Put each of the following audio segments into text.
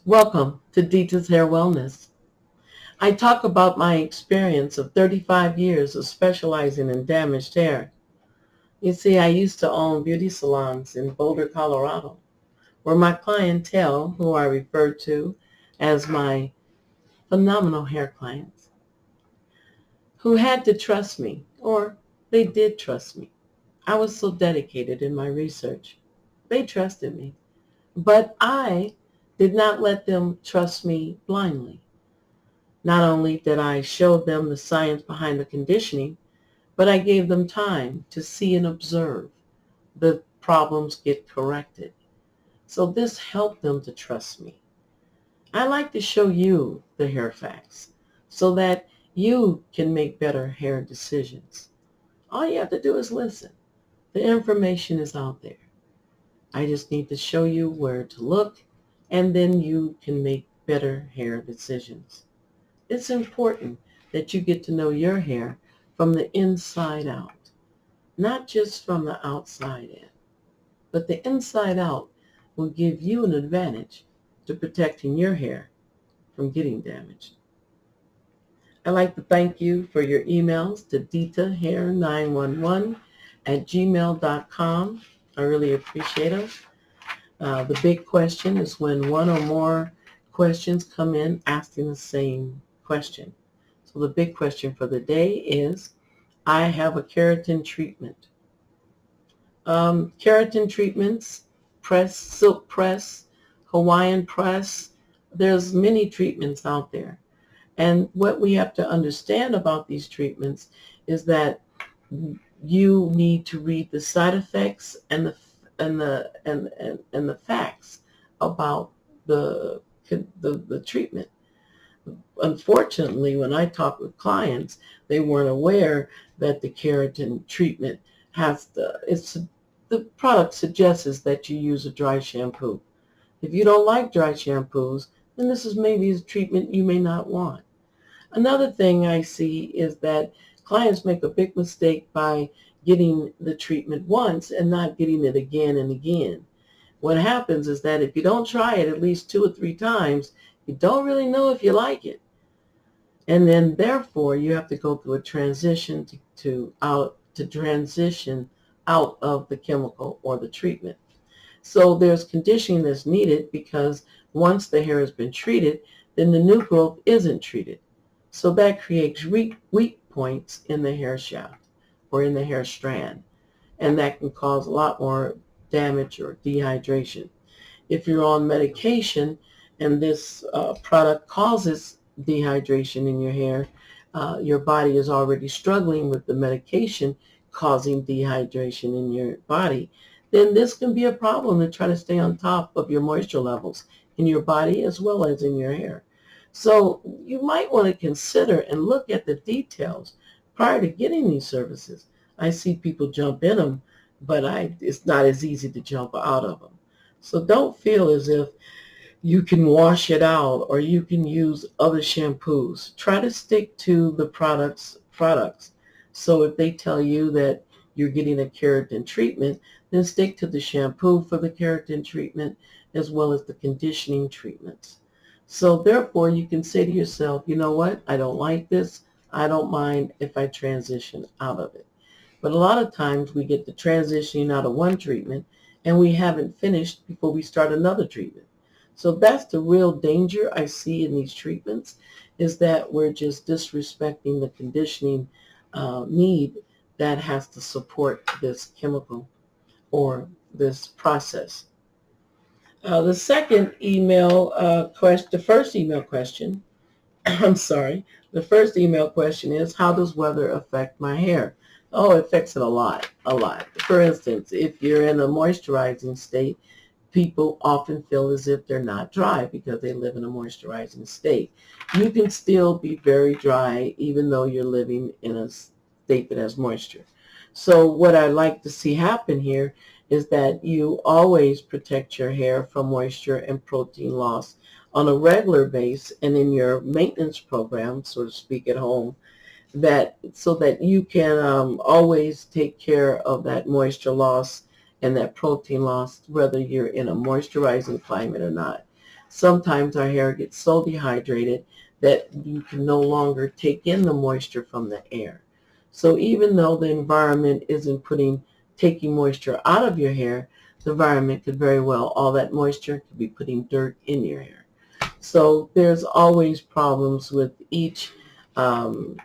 Welcome to Dita's Hair Wellness. I talk about my experience of 35 years of specializing in damaged hair. You see, I used to own beauty salons in Boulder, Colorado, where my clientele, who I refer to as my phenomenal hair clients, who had to trust me, or they did trust me. I was so dedicated in my research. They trusted me, but I did not let them trust me blindly. Not only did I show them the science behind the conditioning, but I gave them time to see and observe the problems get corrected. So this helped them to trust me. I like to show you the hair facts so that you can make better hair decisions. All you have to do is listen. The information is out there. I just need to show you where to look, and then you can make better hair decisions. It's important that you get to know your hair from the inside out, not just from the outside in. But the inside out will give you an advantage to protecting your hair from getting damaged. I'd like to thank you for your emails to ditahair911 at gmail.com. I really appreciate them. The big question is when one or more questions come in asking the same question. So the big question for the day is, I have a keratin treatment. Keratin treatments, press, silk press, Hawaiian press, there's many treatments out there. And what we have to understand about these treatments is that you need to read the side effects and the facts about the treatment. Unfortunately, when I talk with clients, they weren't aware that the keratin treatment the product suggests that you use a dry shampoo. If you don't like dry shampoos, then this is maybe a treatment you may not want. Another thing I see is that clients make a big mistake by getting the treatment once and not getting it again and again. What happens is that if you don't try it at least 2 or 3 times, you don't really know if you like it. And then therefore you have to go through a transition to transition out of the chemical or the treatment. So there's conditioning that's needed because once the hair has been treated, then the new growth isn't treated. So that creates weak points in the hair shaft or in the hair strand, and that can cause a lot more damage or dehydration. If you're on medication and this product causes dehydration in your hair, your body is already struggling with the medication causing dehydration in your body, then this can be a problem to try to stay on top of your moisture levels in your body as well as in your hair. So you might want to consider and look at the details prior to getting these services. I see people jump in them, but it's not as easy to jump out of them. So don't feel as if you can wash it out or you can use other shampoos. Try to stick to the products. So if they tell you that you're getting a keratin treatment, then stick to the shampoo for the keratin treatment as well as the conditioning treatments. So therefore you can say to yourself, you know what, I don't like this. I don't mind if I transition out of it. But a lot of times we get the transitioning out of one treatment and we haven't finished before we start another treatment. So that's the real danger I see in these treatments, is that we're just disrespecting the conditioning need that has to support this chemical or this process. The second email question, the first email question, I'm sorry, the first email question is, how does weather affect my hair? Oh, it affects it a lot, a lot. For instance, if you're in a moisturizing state, people often feel as if they're not dry because they live in a moisturizing state. You can still be very dry even though you're living in a state that has moisture. So what I like to see happen here is that you always protect your hair from moisture and protein loss on a regular basis and in your maintenance program, so to speak, at home, that so that you can always take care of that moisture loss and that protein loss, whether you're in a moisturizing climate or not. sometimes our hair gets so dehydrated that you can no longer take in the moisture from the air. So even though the environment isn't taking moisture out of your hair, the environment could very well, all that moisture could be putting dirt in your hair. So there's always problems with each um,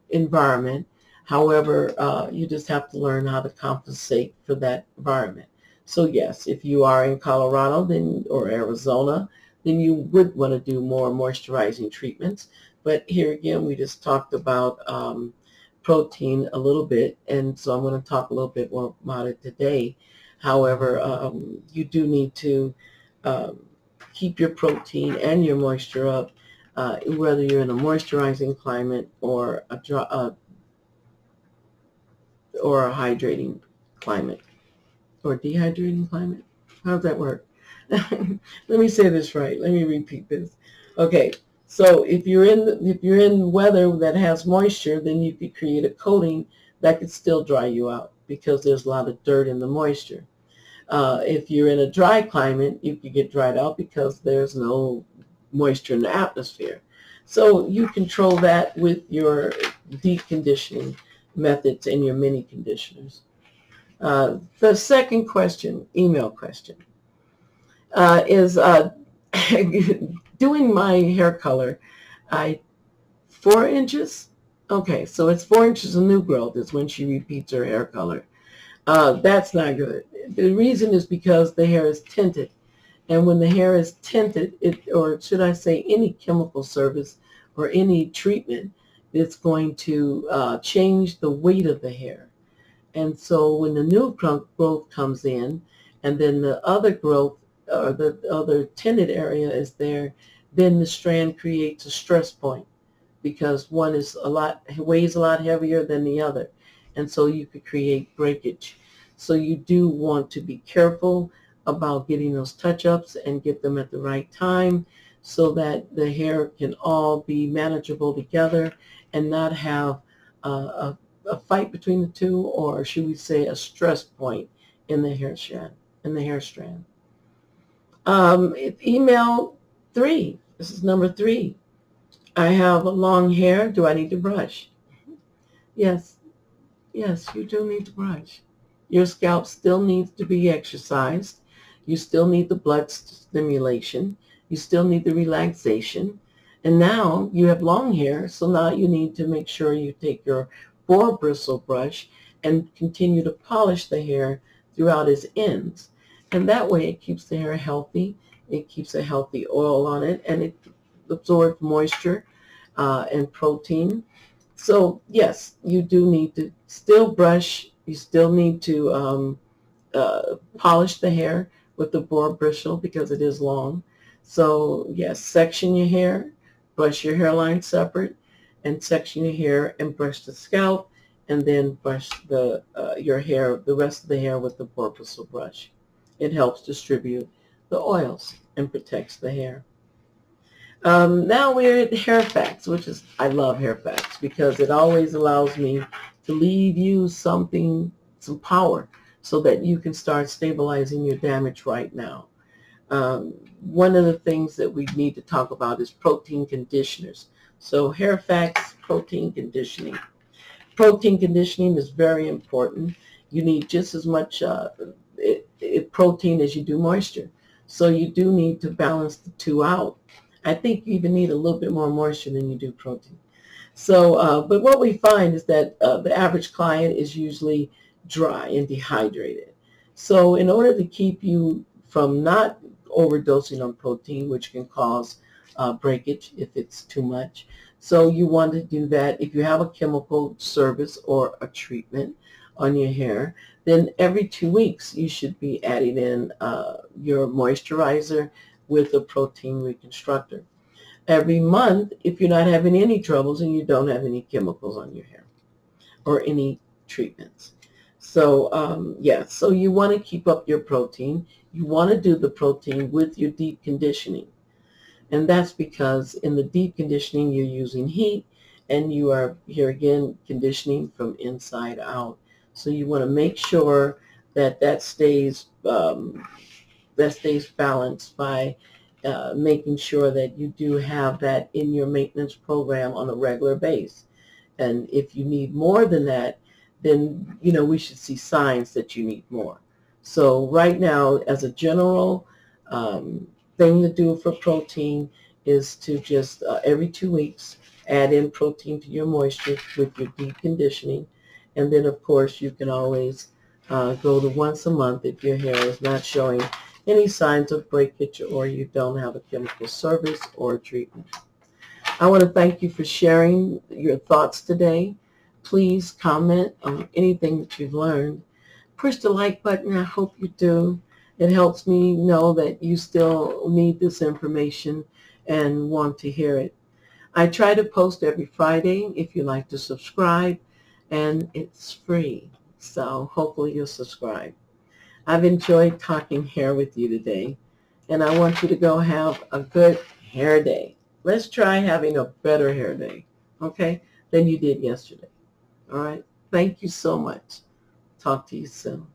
environment. However, you just have to learn how to compensate for that environment. So yes, if you are in Colorado or Arizona, then you would want to do more moisturizing treatments. But here again, we just talked about protein a little bit, and so I'm going to talk a little bit more about it today. However, you do need to um, keep your protein and your moisture up, whether you're in a moisturizing climate or a hydrating climate or dehydrating climate. How does that work? Let me say this right. Let me repeat this. Okay, so if you're in weather that has moisture, then you could create a coating that could still dry you out because there's a lot of dirt in the moisture. If you're in a dry climate, you could get dried out because there's no moisture in the atmosphere. So you control that with your deep conditioning methods and your mini conditioners. The second question, email question, is doing my hair color. I 4 inches. Okay, so it's 4 inches of new growth is when she repeats her hair color. That's not good. The reason is because the hair is tinted. And when the hair is tinted, or should I say any chemical service or any treatment, it's going to change the weight of the hair. And so when the new growth comes in, and then the other growth or the other tinted area is there, then the strand creates a stress point because one weighs a lot heavier than the other. And so you could create breakage. So you do want to be careful about getting those touch-ups and get them at the right time so that the hair can all be manageable together and not have a fight between the two, or should we say a stress point in the hair strand. Email 3. This is number 3. I have long hair. Do I need to brush? Yes. Yes, you do need to brush. Your scalp still needs to be exercised. You still need the blood stimulation. You still need the relaxation. And now you have long hair, so now you need to make sure you take your boar bristle brush and continue to polish the hair throughout its ends. And that way it keeps the hair healthy. It keeps a healthy oil on it, and it absorbs moisture and protein. So yes, you do need to still brush. You still need to polish the hair with the boar bristle because it is long. So yes, section your hair, brush your hairline separate, and section your hair and brush the scalp, and then brush the rest of the hair with the boar bristle brush. It helps distribute the oils and protects the hair. Now we're at hair facts, I love hair facts because it always allows me to leave you some power so that you can start stabilizing your damage right now. One of the things that we need to talk about is protein conditioners. So hair facts, protein conditioning. Protein conditioning is very important. You need just as much protein as you do moisture. So you do need to balance the two out. I think you even need a little bit more moisture than you do protein. So, but what we find is that the average client is usually dry and dehydrated. So in order to keep you from not overdosing on protein, which can cause breakage if it's too much, so you want to do that if you have a chemical service or a treatment on your hair, then every 2 weeks you should be adding in your moisturizer with a protein reconstructor. Every month, if you're not having any troubles and you don't have any chemicals on your hair or any treatments. So so you want to keep up your protein. You want to do the protein with your deep conditioning. And that's because in the deep conditioning, you're using heat and you are, here again, conditioning from inside out. So you want to make sure that stays That stays balanced by making sure that you do have that in your maintenance program on a regular basis. And if you need more than that, then, we should see signs that you need more. So right now, as a general um, thing to do for protein is to just every 2 weeks add in protein to your moisture with your deep conditioning. And then, of course, you can always go to once a month if your hair is not showing any signs of breakage or you don't have a chemical service or treatment. I want to thank you for sharing your thoughts today. Please comment on anything that you've learned. Push the like button. I hope you do. It helps me know that you still need this information and want to hear it. I try to post every Friday if you like to subscribe, and it's free. So hopefully you'll subscribe. I've enjoyed talking hair with you today, and I want you to go have a good hair day. Let's try having a better hair day, okay, than you did yesterday. All right? Thank you so much. Talk to you soon.